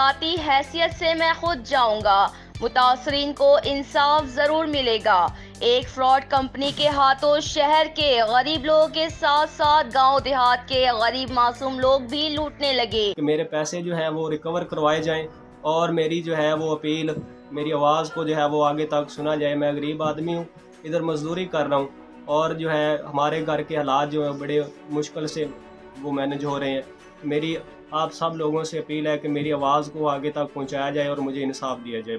ज़ाती हैसियत से मैं खुद जाऊंगा। मुतासरीन को इंसाफ ज़रूर मिलेगा। एक फ्रॉड कंपनी के हाथों शहर के गरीब लोगों के साथ साथ गांव देहात के गरीब मासूम लोग भी लूटने लगे। कि मेरे पैसे जो हैं वो रिकवर करवाए जाएं और मेरी जो है वो अपील, मेरी आवाज़ को जो है वो आगे तक सुना जाए। मैं गरीब आदमी हूँ, इधर मजदूरी कर रहा हूँ और जो है हमारे घर के हालात जो है बड़े मुश्किल से वो मैनेज हो रहे हैं। मेरी आप सब लोगों से अपील है कि मेरी आवाज़ को आगे तक पहुँचाया जाए और मुझे इंसाफ दिया जाए।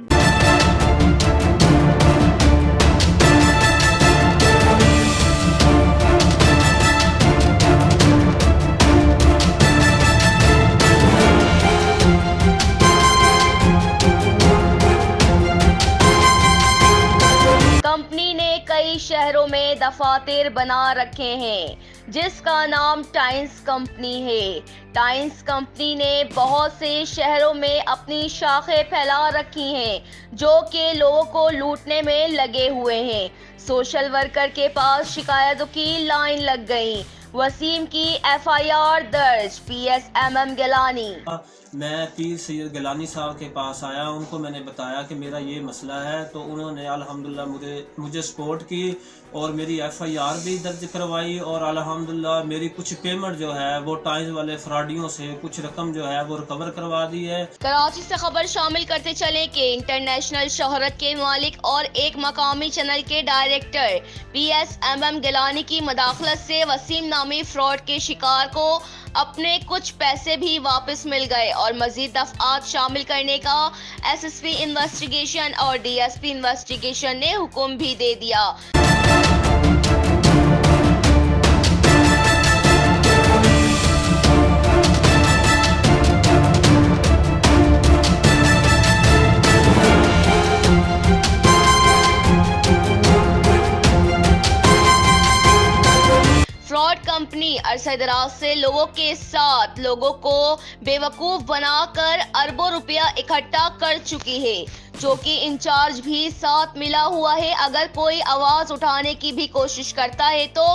कंपनी ने कई शहरों में दफातर बना रखे हैं जिसका नाम टाइम्स कंपनी है। टाइम्स कंपनी ने बहुत से शहरों में अपनी शाखें फैला रखी हैं जो कि लोगों को लूटने में लगे हुए हैं। सोशल वर्कर के पास शिकायतों की लाइन लग गई। वसीम की एफआईआर दर्ज, पीएसएमएम गिलानी। मैं पीर सैयद गिलानी साहब के पास आया, उनको मैंने बताया कि मेरा ये मसला है, तो उन्होंने अल्हम्दुलिल्लाह मुझे सपोर्ट की और मेरी एफआईआर भी दर्ज करवाई और अल्हम्दुलिल्लाह मेरी कुछ पेमेंट जो है वो टाइम्स वाले फ्रॉडियों से कुछ रकम जो है वो रिकवर करवा दी है। कराची से खबर शामिल करते चले कि इंटरनेशनल शोहरत के मालिक और एक मकामी चैनल के डायरेक्टर पीएसएमएम गिलानी की मदाखलत से वसीम नामी फ्रॉड के शिकार को अपने कुछ पैसे भी वापस मिल गए और मजीद दफआत शामिल करने का एसएसपी इन्वेस्टिगेशन और डीएसपी इन्वेस्टिगेशन ने हुक्म भी दे दिया। फ्रॉड कंपनी अरसे दराज से लोगों के साथ लोगों को बेवकूफ बनाकर अरबों रुपया इकट्ठा कर चुकी है, जो कि इंचार्ज भी साथ मिला हुआ है। अगर कोई आवाज उठाने की भी कोशिश करता है तो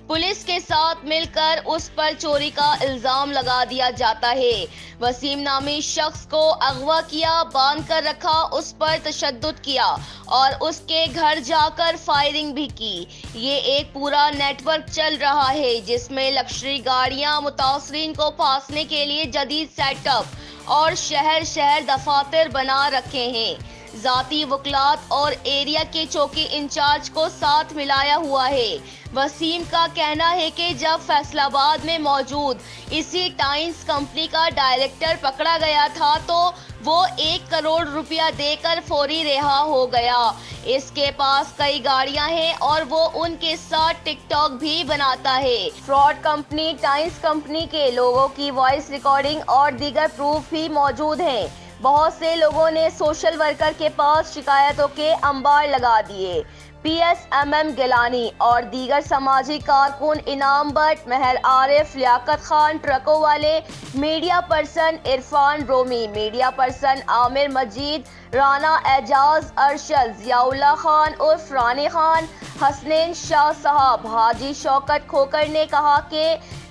पुलिस के साथ मिलकर उस पर चोरी का इल्जाम लगा दिया जाता है। वसीम नामी शख्स को अगवा किया, बांध कर रखा, उस पर तशद्दुद किया और उसके घर जाकर फायरिंग भी की। ये एक पूरा नेटवर्क चल रहा है जिसमें लग्जरी गाड़ियां, मुतासरीन को फांसने के लिए जदीद सेटअप और शहर शहर दफातर बना रखे हैं। जाती वकलात और एरिया के चौकी इंचार्ज को साथ मिलाया हुआ है। वसीम का कहना है कि जब फैसलाबाद में मौजूद इसी टाइम्स कंपनी का डायरेक्टर पकड़ा गया था तो वो 1 करोड़ रुपया देकर फौरी रिहा हो गया। इसके पास कई गाड़ियां हैं और वो उनके साथ टिकटॉक भी बनाता है। फ्रॉड कंपनी टाइम्स कंपनी के लोगों की वॉइस रिकॉर्डिंग और दीगर प्रूफ भी मौजूद हैं। बहुत से लोगों ने सोशल वर्कर के पास शिकायतों के अंबार लगा दिए। पीएसएमएम गिलानी और दीगर समाजी कारकुन इनाम भट्ट, महर आरिफ, लियाकत खान, ट्रकों वाले, मीडिया पर्सन इरफान रोमी, मीडिया पर्सन आमिर मजीद, राना एजाज, अरशद, जियाउल्लाह खान उर्फ रानी खान, हसनैन शाह साहब, हाजी शौकत खोकर ने कहा कि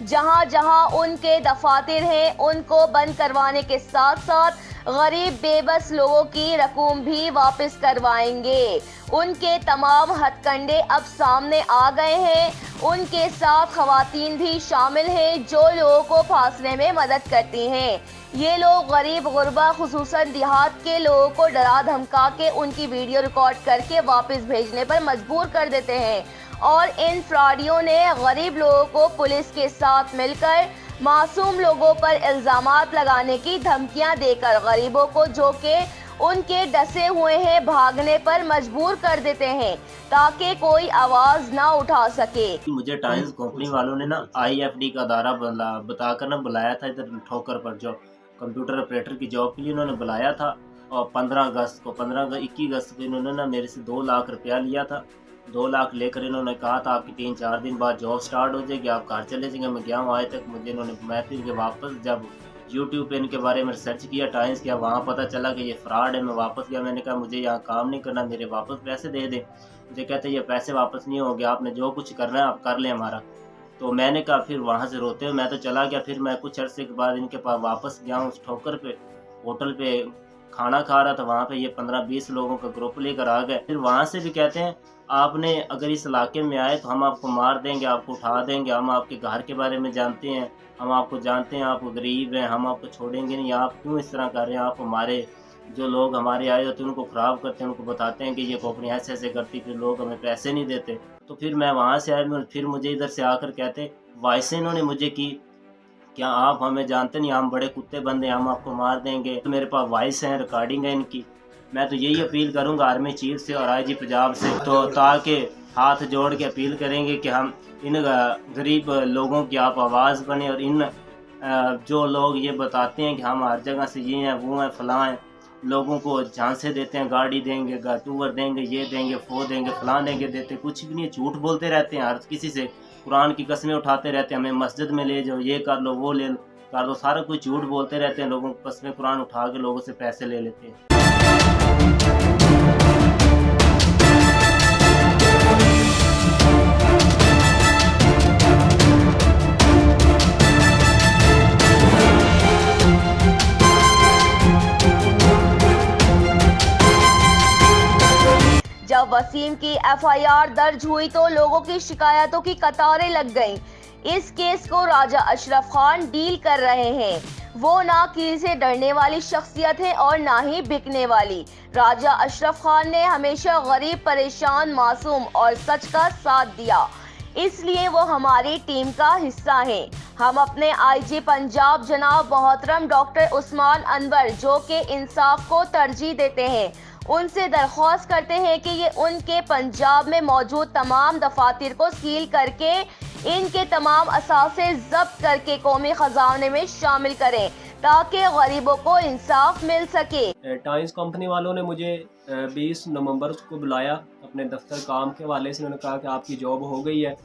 जहां जहां उनके दफातर हैं उनको बंद करवाने के साथ साथ गरीब बेबस लोगों की रकूम भी वापस करवाएंगे। उनके तमाम हथकंडे अब सामने आ गए हैं। उनके साथ खवातीन भी शामिल हैं जो लोगों को फांसने में मदद करती हैं। ये लोग गरीब गुरबा खुसूसन देहात के लोगों को डरा धमका के उनकी वीडियो रिकॉर्ड करके वापस भेजने पर मजबूर कर देते हैं और इन फ्रॉडियों ने गरीब लोगों को पुलिस के साथ मिलकर मासूम लोगों पर इल्जामात लगाने की धमकियां देकर गरीबों को जो कि उनके डसे हुए हैं भागने पर मजबूर कर देते हैं ताकि कोई आवाज ना उठा सके। मुझे टाइम्स कंपनी वालों ने ना आईएफडी का दायरा बताकर ना बुलाया था इधर ठोकर पर, जो कंप्यूटर ऑपरेटर की जॉब के लिए उन्होंने बुलाया था और 21 अगस्त को इन्होंने ना मेरे से 2 लाख रुपया लिया था। 2 लाख लेकर इन्होंने कहा था आपकी 3-4 दिन बाद जॉब स्टार्ट हो जाएगी, आप घर चले जाएंगे। मैं गया हूँ आज तक, मुझे इन्होंने मैं फिर के वापस जब यूट्यूब पे इनके बारे में सर्च किया टाइम्स किया, वहाँ पता चला कि ये फ्रॉड है। मैं वापस गया, मैंने कहा मुझे यहाँ काम नहीं करना, मेरे वापस पैसे दे दें। मुझे कहते ये पैसे वापस नहीं होंगे, आपने जो कुछ करना है आप कर लें हमारा। तो मैंने कहा फिर वहाँ से रोते हुए मैं तो चला गया। फिर मैं कुछ अर्से के बाद इनके पास वापस गया हूँ उस ठोकर पे, होटल पे खाना खा रहा था, वहाँ पे ये 15-20 लोगों का ग्रुप लेकर आ गए। फिर वहाँ से भी कहते हैं आपने अगर इस इलाके में आए तो हम आपको मार देंगे, आपको उठा देंगे, हम आपके घर के बारे में जानते हैं, हम आपको जानते हैं, आप गरीब हैं, हम आपको छोड़ेंगे नहीं, आप क्यों इस तरह कर रहे हैं, आप हमारे जो लोग हमारे आए होते हैं उनको ख़राब करते हैं, उनको बताते हैं कि ये कंपनी ऐसे ऐसे करती, फिर लोग हमें पैसे नहीं देते। तो फिर मैं वहाँ से आया, फिर मुझे इधर से आकर कहते वॉइस इन्होंने मुझे की, क्या आप हमें जानते नहीं, हम बड़े कुत्ते बंदे, हम आपको मार देंगे। तो मेरे पास वॉइस है, रिकॉर्डिंग है इनकी। मैं तो यही अपील करूंगा आर्मी चीफ से और आईजी पंजाब से, तो ताकि हाथ जोड़ के अपील करेंगे कि हम इन गरीब लोगों की आप आवाज़ बने, और इन जो लोग ये बताते हैं कि हम हर जगह से ये हैं वो हैं फलां हैं, लोगों को झांसे देते हैं, गाड़ी देंगे, टूवर देंगे, ये देंगे, वो देंगे, फलां देंगे, देते कुछ भी नहीं, झूठ बोलते रहते हैं हर किसी से, कुरान की कस्में उठाते रहते हैं, हमें मस्जिद में ले जाओ, ये कर लो, वो ले लो, कर लो, सारा कुछ झूठ बोलते रहते हैं, लोगों को कस्में कुरान उठा के लोगों से पैसे ले लेते हैं। जब वसीम की एफआईआर दर्ज हुई तो लोगों की शिकायतों की कतारें लग गईं। इस केस को राजा अशरफ खान डील कर रहे हैं। वो ना किसी से डरने वाली शख्सियत है और ना ही बिकने वाली। राजा अशरफ खान ने हमेशा गरीब, परेशान, मासूम और सच का साथ दिया, इसलिए वो हमारी टीम का हिस्सा हैं। हम अपने आईजी पंजाब जनाब मोहतरम डॉक्टर उस्मान अनवर, जो कि इंसाफ को तरजीह देते हैं, उनसे दरख्वास्त करते हैं कि ये उनके पंजाब में मौजूद तमाम दफातर को सील करके इनके तमाम असासे जब्त करके कौमी खजाने में शामिल करें ताकि गरीबों को इंसाफ मिल सके। टाइम्स कंपनी वालों ने मुझे 20 नवंबर को बुलाया अपने दफ्तर काम के वाले से। उन्होंने कहा कि आपकी जॉब हो गई है।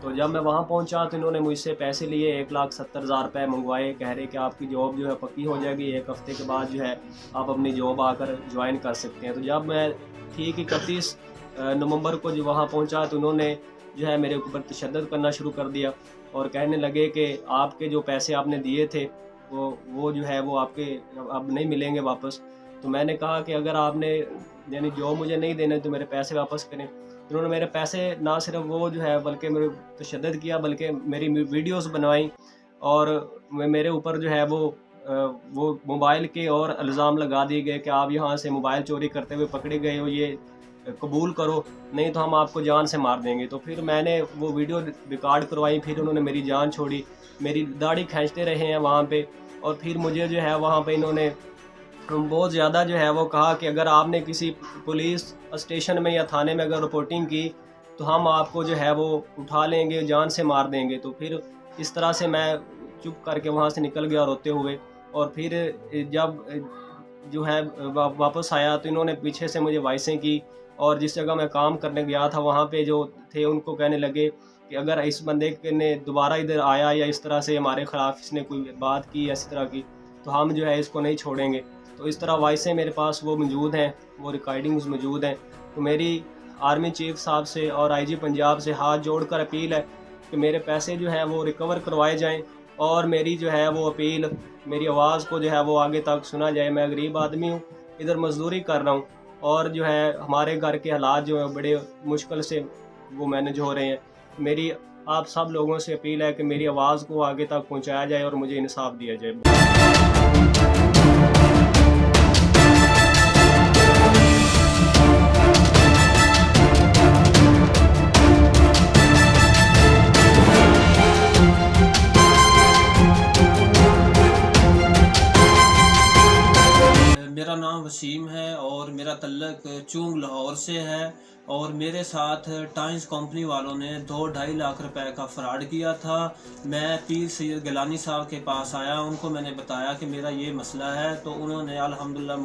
तो जब मैं वहाँ पहुँचा तो इन्होंने मुझसे पैसे लिए, 1,70,000 रुपये मंगवाए, कह रहे कि आपकी जॉब जो है पक्की हो जाएगी, 1 हफ्ते के बाद जो है आप अपनी जॉब आकर ज्वाइन कर सकते हैं। तो जब मैं ठीक 31 नवंबर को जो वहाँ पहुँचा तो उन्होंने जो है मेरे ऊपर तशद्दुद करना शुरू कर दिया और कहने लगे कि आपके जो पैसे आपने दिए थे वो जो है वो आपके अब नहीं मिलेंगे वापस। तो मैंने कहा कि अगर आपने यानी जॉब मुझे नहीं देने तो मेरे पैसे वापस करें। उन्होंने मेरे पैसे ना सिर्फ वो जो है बल्कि मेरे तशद्दुद किया, बल्कि मेरी वीडियोस बनवाई और मेरे ऊपर जो है वो मोबाइल के और इल्ज़ाम लगा दिए गए कि आप यहाँ से मोबाइल चोरी करते हुए पकड़े गए हो, ये कबूल करो नहीं तो हम आपको जान से मार देंगे। तो फिर मैंने वो वीडियो रिकॉर्ड करवाई, फिर उन्होंने मेरी जान छोड़ी, मेरी दाढ़ी खींचते रहे हैं वहाँ पे। और फिर मुझे जो है वहाँ पे इन्होंने बहुत ज़्यादा जो है वो कहा कि अगर आपने किसी पुलिस स्टेशन में या थाने में अगर रिपोर्टिंग की तो हम आपको जो है वो उठा लेंगे, जान से मार देंगे। तो फिर इस तरह से मैं चुप करके वहाँ से निकल गया रोते हुए। और फिर जब जो है वापस आया तो इन्होंने पीछे से मुझे वाइसें की और जिस जगह मैं काम करने गया था वहाँ पे जो थे उनको कहने लगे कि अगर इस बंदे ने दोबारा इधर आया या इस तरह से हमारे ख़िलाफ़ इसने कोई बात की इस तरह की तो हम जो है इसको नहीं छोड़ेंगे। तो इस तरह वाइसें मेरे पास वो मौजूद हैं, वो रिकॉर्डिंग्स मौजूद हैं। तो मेरी आर्मी चीफ साहब से और आईजी पंजाब से हाथ जोड़कर अपील है कि मेरे पैसे जो हैं वो रिकवर करवाए जाएं और मेरी जो है वो अपील, मेरी आवाज़ को जो है वो आगे तक सुना जाए। मैं गरीब आदमी हूँ, इधर मजदूरी कर रहा हूँ और जो है हमारे घर के हालात जो है बड़े मुश्किल से वो मैनेज हो रहे हैं। मेरी आप सब लोगों से अपील है कि मेरी आवाज़ को आगे तक पहुँचाया जाए और मुझे इंसाफ दिया जाए। मेरा नाम वसीम है और मेरा तल्लक चूंग लाहौर से है और मेरे साथ टाइम्स कंपनी वालों ने 2-2.5 लाख रुपए का फ्रॉड किया था। मैं पीर सैयद गिलानी साहब के पास आया, उनको मैंने बताया कि मेरा ये मसला है, तो उन्होंने अल्हम्दुलिल्लाह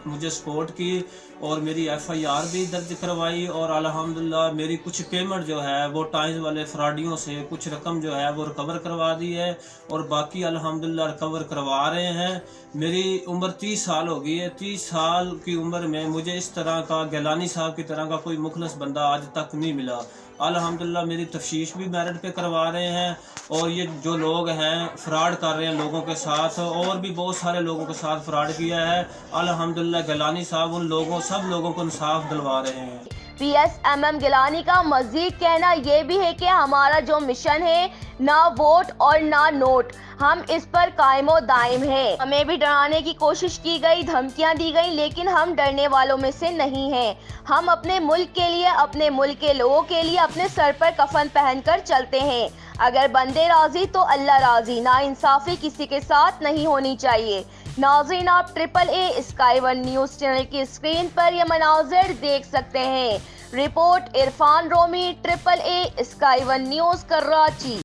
मुझे सपोर्ट की और मेरी एफआईआर भी दर्ज करवाई और अल्हम्दुलिल्लाह मेरी कुछ पेमेंट जो है वो टाइम्स वाले फ्रॉडियों से कुछ रकम जो है वो रिकवर करवा दी है और बाकी अल्हम्दुलिल्लाह रिकवर करवा रहे हैं। मेरी उम्र 30 साल हो गई है। 30 साल की उम्र में मुझे इस तरह का गिलानी साहब की तरह का कोई मुखलस बंदा आज तक नहीं मिला अल्हम्दुलिल्लाह मेरी तफ्तीश भी मेरिट पे करवा रहे हैं। और ये जो लोग हैं फ्रॉड कर रहे हैं लोगों के साथ, और भी बहुत सारे लोगों के साथ फ्रॉड किया है, अल्हम्दुलिल्लाह गिलानी साहब उन लोगों सब लोगों को इंसाफ दिलवा रहे हैं। PSMM गिलानी का मजीद कहना ये भी है कि हमारा जो मिशन है, ना वोट और ना नोट, हम इस पर कायमो दायम है। हमें भी डराने की कोशिश की गई, धमकियां दी गई, लेकिन हम डरने वालों में से नहीं हैं। हम अपने मुल्क के लिए, अपने मुल्क के लोगों के लिए अपने सर पर कफन पहनकर चलते हैं। अगर बंदे राजी तो अल्लाह राजी। नाइंसाफी किसी के साथ नहीं होनी चाहिए। नाज़रीन, आप AAA sky one news channel की स्क्रीन पर ये मनाज़िर देख सकते हैं। रिपोर्ट इरफान रोमी, AAA sky one news, Karachi.